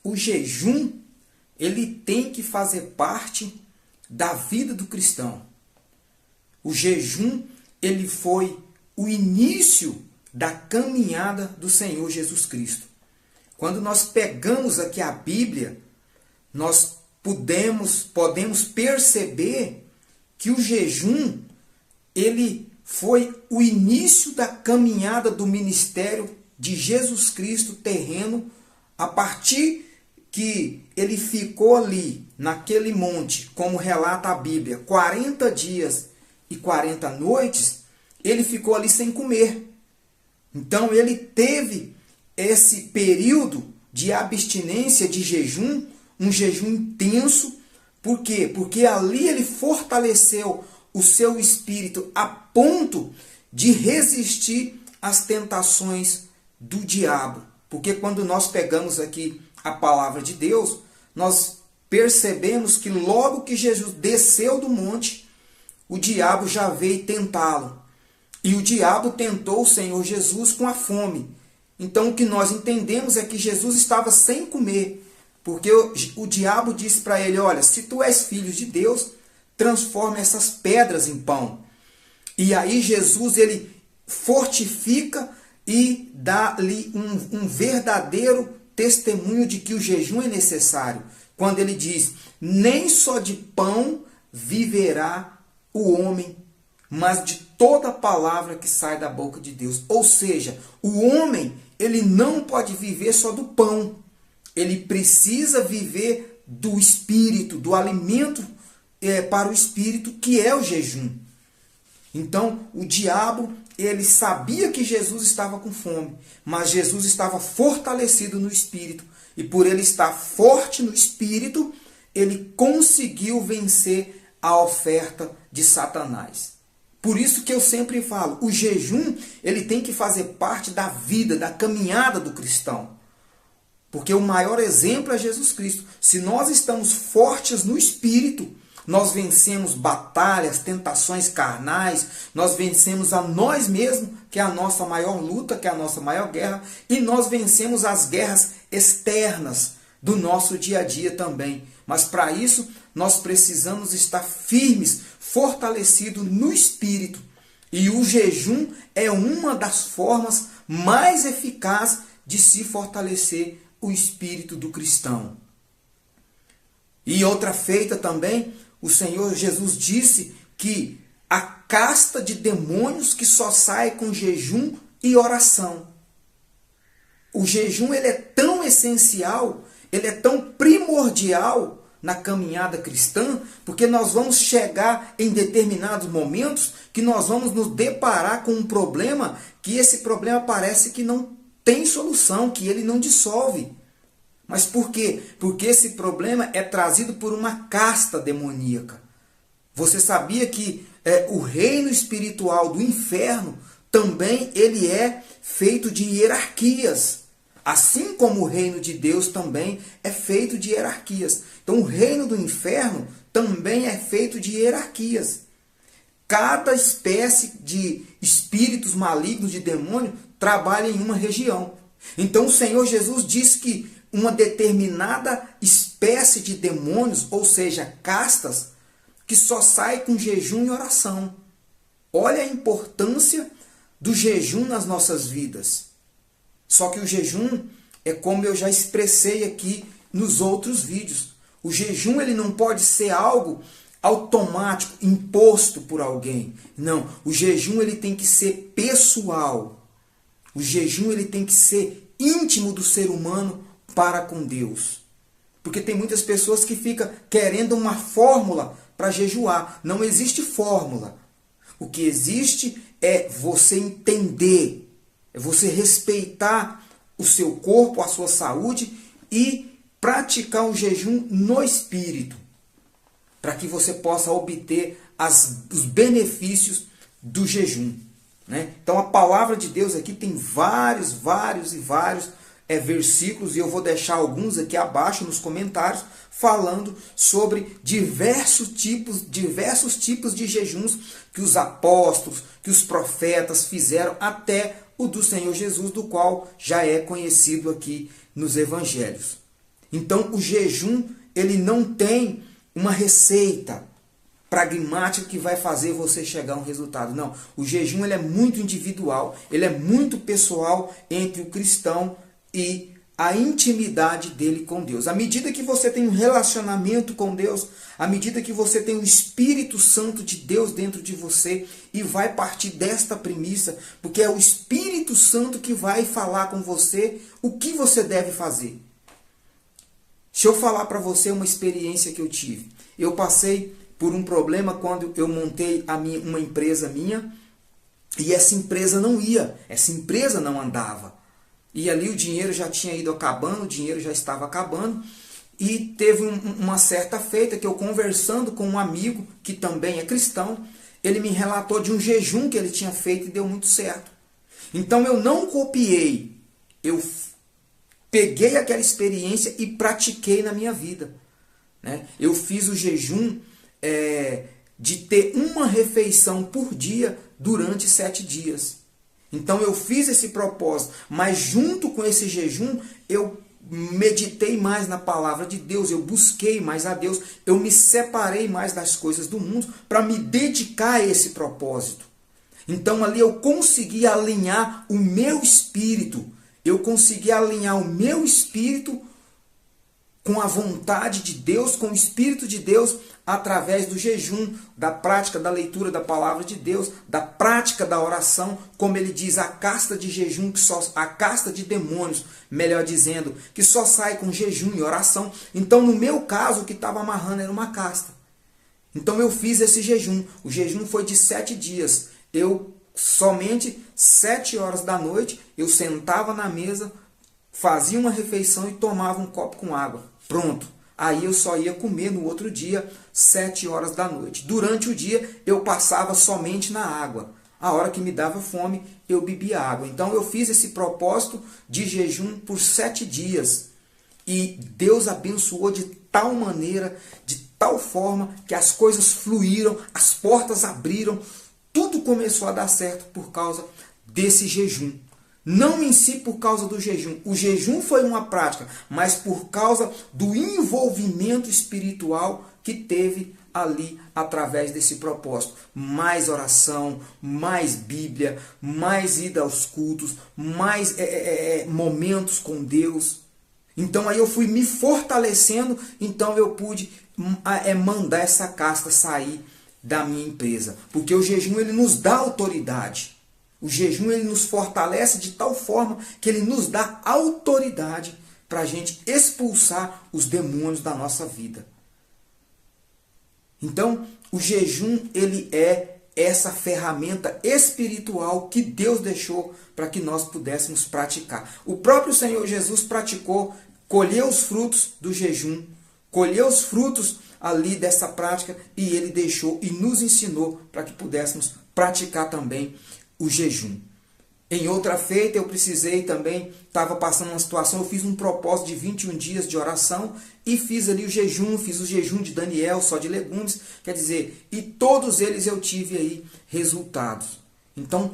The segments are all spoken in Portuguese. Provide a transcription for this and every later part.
o jejum, ele tem que fazer parte da vida do cristão. O jejum, ele foi o início da caminhada do Senhor Jesus Cristo. Quando nós pegamos aqui a Bíblia, nós podemos perceber que o jejum, ele foi o início da caminhada do ministério de Jesus Cristo terreno, a partir que ele ficou ali, naquele monte, como relata a Bíblia, 40 dias e 40 noites, ele ficou ali sem comer. Então ele teve esse período de abstinência, de jejum, um jejum intenso. Por quê? Porque ali ele fortaleceu o seu espírito a ponto de resistir às tentações do diabo. Porque quando nós pegamos aqui a palavra de Deus, nós percebemos que logo que Jesus desceu do monte, o diabo já veio tentá-lo. E o diabo tentou o Senhor Jesus com a fome. Então o que nós entendemos é que Jesus estava sem comer. Porque o diabo disse para ele, olha, se tu és filho de Deus, transforma essas pedras em pão. E aí Jesus, ele fortifica e dá-lhe um verdadeiro testemunho de que o jejum é necessário. Quando ele diz, nem só de pão viverá o homem, mas de toda palavra que sai da boca de Deus. Ou seja, o homem, ele não pode viver só do pão. Ele precisa viver do espírito, do alimento para o espírito, que é o jejum. Então, o diabo, ele sabia que Jesus estava com fome, mas Jesus estava fortalecido no espírito. E por ele estar forte no espírito, ele conseguiu vencer a oferta de Satanás. Por isso que eu sempre falo, o jejum, ele tem que fazer parte da vida, da caminhada do cristão. Porque o maior exemplo é Jesus Cristo. Se nós estamos fortes no espírito, nós vencemos batalhas, tentações carnais, nós vencemos a nós mesmos, que é a nossa maior luta, que é a nossa maior guerra, e nós vencemos as guerras externas do nosso dia a dia também. Mas para isso, nós precisamos estar firmes, fortalecidos no espírito. E o jejum é uma das formas mais eficazes de se fortalecer o espírito do cristão. E outra feita também, o Senhor Jesus disse que a casta de demônios que só sai com jejum e oração. O jejum, ele é tão essencial, ele é tão primordial na caminhada cristã, porque nós vamos chegar em determinados momentos que nós vamos nos deparar com um problema, que esse problema parece que não tem solução, que ele não dissolve. Mas por quê? Porque esse problema é trazido por uma casta demoníaca. Você sabia que o reino espiritual do inferno também ele é feito de hierarquias. Assim como o reino de Deus também é feito de hierarquias. Então o reino do inferno também é feito de hierarquias. Cada espécie de espíritos malignos, de demônio, trabalha em uma região. Então o Senhor Jesus diz que uma determinada espécie de demônios, ou seja, castas, que só sai com jejum e oração. Olha a importância do jejum nas nossas vidas. Só que o jejum é como eu já expressei aqui nos outros vídeos. O jejum, ele não pode ser algo automático, imposto por alguém. Não, o jejum, ele tem que ser pessoal. O jejum, ele tem que ser íntimo do ser humano para com Deus. Porque tem muitas pessoas que ficam querendo uma fórmula para jejuar. Não existe fórmula. O que existe é você entender, é você respeitar o seu corpo, a sua saúde e praticar o jejum no espírito, para que você possa obter os benefícios do jejum. Né? Então a palavra de Deus aqui tem vários versículos, e eu vou deixar alguns aqui abaixo nos comentários, falando sobre diversos tipos de jejuns que os apóstolos, que os profetas fizeram, até o do Senhor Jesus, do qual já é conhecido aqui nos evangelhos. Então o jejum, ele não tem uma receita pragmática que vai fazer você chegar a um resultado. Não, o jejum ele é muito individual, ele é muito pessoal entre o cristão e a intimidade dele com Deus. À medida que você tem um relacionamento com Deus, à medida que você tem o Espírito Santo de Deus dentro de você, e vai partir desta premissa, porque é o Espírito Santo que vai falar com você o que você deve fazer. Deixa eu falar para você uma experiência que eu tive. Eu passei por um problema quando eu montei uma empresa minha, e essa empresa não ia, essa empresa não andava. E ali o dinheiro já tinha ido acabando, o dinheiro já estava acabando. E teve uma certa feita que eu, conversando com um amigo que também é cristão, ele me relatou de um jejum que ele tinha feito e deu muito certo. Então eu não copiei, eu peguei aquela experiência e pratiquei na minha vida. Eu fiz o jejum de ter uma refeição por dia durante 7 dias. Então eu fiz esse propósito, mas junto com esse jejum eu meditei mais na palavra de Deus, eu busquei mais a Deus, eu me separei mais das coisas do mundo para me dedicar a esse propósito. Então ali eu consegui alinhar o meu espírito, com a vontade de Deus, com o Espírito de Deus, através do jejum, da prática da leitura da palavra de Deus, da prática da oração, como ele diz, a casta de jejum, a casta de demônios, melhor dizendo, que só sai com jejum e oração. Então, no meu caso, o que estava amarrando era uma casta. Então, eu fiz esse jejum. O jejum foi de 7 dias. Eu, somente 7 horas da noite, eu sentava na mesa, fazia uma refeição e tomava um copo com água. Pronto. Aí eu só ia comer no outro dia, 7 horas da noite. Durante o dia, eu passava somente na água. A hora que me dava fome, eu bebia água. Então eu fiz esse propósito de jejum por 7 dias. E Deus abençoou de tal maneira, de tal forma, que as coisas fluíram, as portas abriram, tudo começou a dar certo por causa desse jejum. Não em si por causa do jejum. O jejum foi uma prática, mas por causa do envolvimento espiritual que teve ali através desse propósito. Mais oração, mais Bíblia, mais ida aos cultos, mais momentos com Deus. Então aí eu fui me fortalecendo, então eu pude mandar essa casta sair da minha empresa. Porque o jejum ele nos dá autoridade. O jejum ele nos fortalece de tal forma que ele nos dá autoridade para a gente expulsar os demônios da nossa vida. Então, o jejum ele é essa ferramenta espiritual que Deus deixou para que nós pudéssemos praticar. O próprio Senhor Jesus praticou, colheu os frutos do jejum, colheu os frutos ali dessa prática e ele deixou e nos ensinou para que pudéssemos praticar também o jejum. Em outra feita eu precisei também, estava passando uma situação, eu fiz um propósito de 21 dias de oração e fiz ali o jejum, fiz o jejum de Daniel, só de legumes, quer dizer, e todos eles eu tive aí resultados. Então,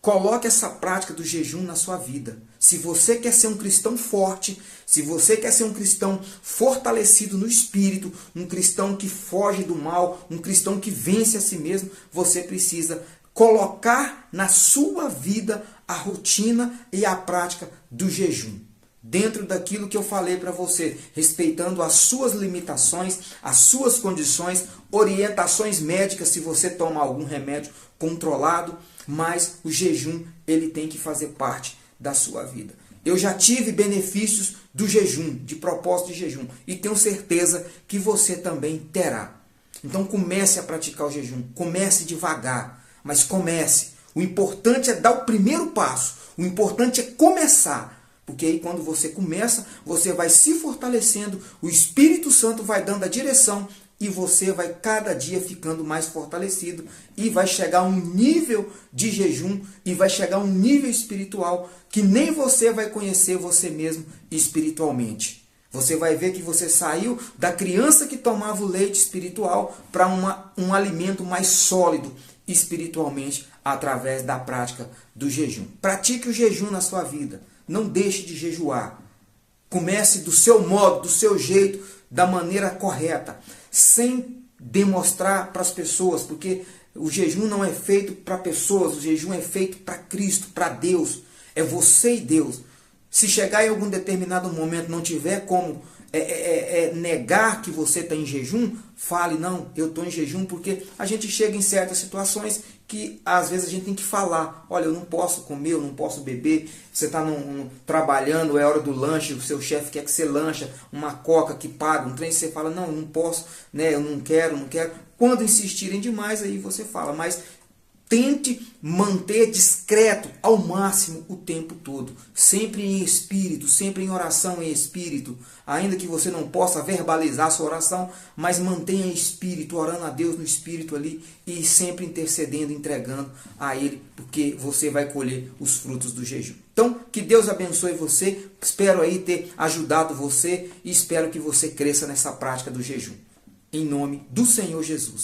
coloque essa prática do jejum na sua vida. Se você quer ser um cristão forte, se você quer ser um cristão fortalecido no espírito, um cristão que foge do mal, um cristão que vence a si mesmo, você precisa colocar na sua vida a rotina e a prática do jejum. Dentro daquilo que eu falei para você, respeitando as suas limitações, as suas condições, orientações médicas se você toma algum remédio controlado, mas o jejum ele tem que fazer parte da sua vida. Eu já tive benefícios do jejum, de propósito de jejum, e tenho certeza que você também terá. Então comece a praticar o jejum, comece devagar, mas comece. O importante é dar o primeiro passo, o importante é começar. Porque aí quando você começa, você vai se fortalecendo, o Espírito Santo vai dando a direção e você vai cada dia ficando mais fortalecido e vai chegar a um nível de jejum e vai chegar a um nível espiritual que nem você vai conhecer você mesmo espiritualmente. Você vai ver que você saiu da criança que tomava o leite espiritual para um alimento mais sólido espiritualmente através da prática do jejum. Pratique o jejum na sua vida. Não deixe de jejuar. Comece do seu modo, do seu jeito, da maneira correta, sem demonstrar para as pessoas, porque o jejum não é feito para pessoas, o jejum é feito para Cristo, para Deus. É você e Deus. Se chegar em algum determinado momento não tiver como negar que você está em jejum, fale, não, eu estou em jejum, porque a gente chega em certas situações que às vezes a gente tem que falar, olha, eu não posso comer, eu não posso beber, você está trabalhando, é hora do lanche, o seu chefe quer que você lancha, uma coca que paga, um trem, você fala, não, eu não posso, né, eu não quero. Quando insistirem demais, aí você fala, mas tente manter discreto ao máximo o tempo todo. Sempre em espírito, sempre em oração em espírito. Ainda que você não possa verbalizar a sua oração, mas mantenha em espírito, orando a Deus no espírito ali e sempre intercedendo, entregando a Ele, porque você vai colher os frutos do jejum. Então, que Deus abençoe você. Espero aí ter ajudado você e espero que você cresça nessa prática do jejum. Em nome do Senhor Jesus.